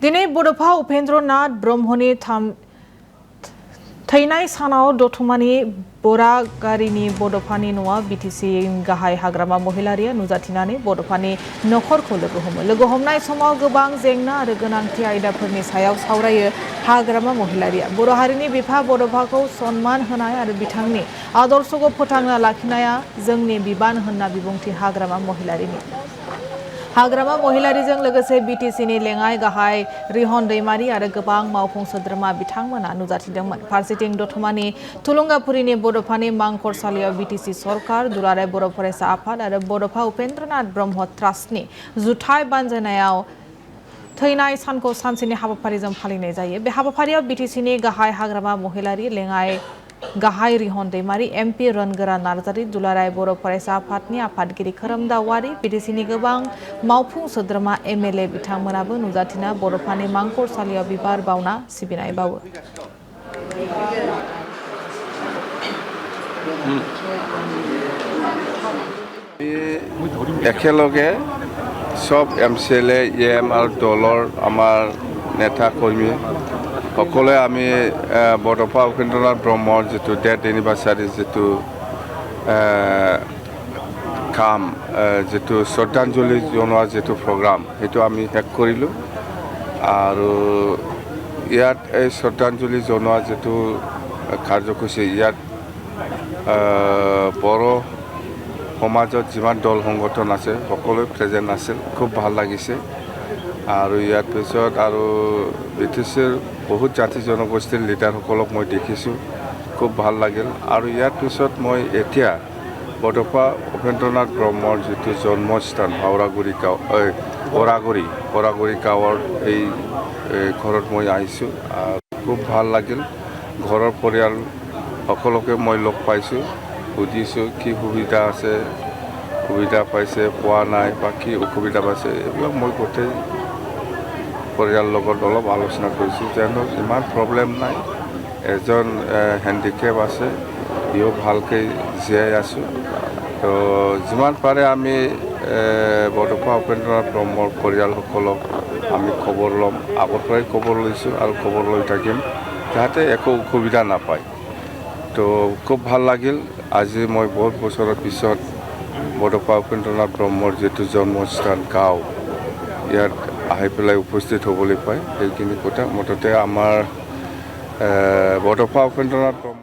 दिनै बड'फा उपेन्द्रनाथ ब्रह्मनि थैनाय सानाव दतमानि बरागारिनि बड'फानि न'आ बिटिसि गाहाय हाग्रामा महिलारिया नुजाथिनानै बड'फानि नखरखौ लोगो हमनाय समाव गोबां जेंना आरो गोनांथि आयदाफोरनि सायाव सावरायो हाग्रामा महिलारिया। बर' हारिनि बिफा बड'फाखौ सन्मान होनाय आरो बिथांनि आदर्शखौ फोथांना लाखिनाया जोंनि बिबान होनना बिबुंथि हाग्रामा महिलारिजों लोगोसे बिटिसिनि लेङाइ गाहाय रिहन दैमारी आरो गोबां मावफुं सोद्रोमा बिथांमोना नुजाथिदोंमोन। फारसेथिं दतमानि थुलुंगाफुरिनि बड'फानि मांखरसालियाव बिटिसि सरकार, दुलाराय बर' फरायसा आफाद आरो बड'फा उपेन्द्रनाथ ब्रह्म ट्रास्टनि जुथाइ बानजायनायाव थैनाय सानखौ सानसेनि हाबाफारिजों फालिनाय जायो। बे हाबाफारियाव बिटिसिनि गाहाय हाग्रामा महिलारि, लेङाइ गाहाय रिहन दैमारी, एमपि रोनगोरा नार्जारी, दुलाराय बर' फरायसा आफादनि आफादगिरि खोरोमदाव औवारी, बिटिसिनि गोबां मावफुं सोद्रोमा एमएलए बिथांमोनाबो नुजाथिना बड'फानि मांखरसालियाव बिबार बावना सिबिनाय बावो। একেলগে সব এমচিএলএ এম আৰু দলৰ আমাৰ নেতা কৰ্মী সকলোৱে আমি বড'ফা উपेन्द्ৰনাথ ব্ৰহ্মৰ যিটো ডেথ এনিভাৰ্চাৰী যিটো কাম যিটো শ্ৰদ্ধাঞ্জলি জনোৱাৰ যিটো প্ৰগ্ৰাম সেইটো আমি শেষ কৰিলোঁ আৰু ইয়াত এই শ্ৰদ্ধাঞ্জলি জনোৱা যিটো কাৰ্যসূচী ইয়াত বড় সমাজত যিমান দল সংগঠন আছে সকলোৱে প্ৰেজেণ্ট আছিল। খুব ভাল লাগিছে আৰু ইয়াৰ পিছত আৰু বিটিচিৰ বহুত জাতি জনগোষ্ঠীৰ লিডাৰসকলক মই দেখিছোঁ, খুব ভাল লাগিল। আৰু ইয়াৰ পিছত মই এতিয়া বড'ফা উपेन्द्ৰনাথ ব্ৰহ্মৰ যিটো জন্মস্থান বৰাগুৰি গাঁৱৰ এই ঘৰত মই আহিছোঁ আৰু খুব ভাল লাগিল। ঘৰৰ পৰিয়াল সকলোকে মই লগ পাইছোঁ, সুধিছোঁ কি সুবিধা পাইছে পোৱা নাই বা কি অসুবিধা পাইছে, এইবিলাক মই গোটেই পৰিয়ালৰ লগত অলপ আলোচনা কৰিছোঁ। যেনে ইমান প্ৰব্লেম নাই, এজন হেণ্ডিকেপ আছে, ইও ভালকৈ জীয়াই আছোঁ। তো যিমান পাৰে আমি বড'ফা উपेन्द्ৰনাথ ব্ৰহ্মৰ পৰিয়ালসকলক আমি খবৰ ল'ম, আগৰ পৰাই খবৰ লৈছোঁ আৰু খবৰ লৈ থাকিম যাতে একো অসুবিধা নাপায়। তো খুব ভাল লাগিল। আজি মই বহুত বছৰৰ পিছত বড'ফা উपेन्द्ৰনাথ ব্ৰহ্মৰ যিটো জন্মস্থান গাঁও ইয়াত আহি পেলাই উপস্থিত হ'বলৈ পায়, সেইখিনি কথা মুঠতে আমাৰ বড'ফা উपेन्द्ৰনাথ ব্ৰহ্ম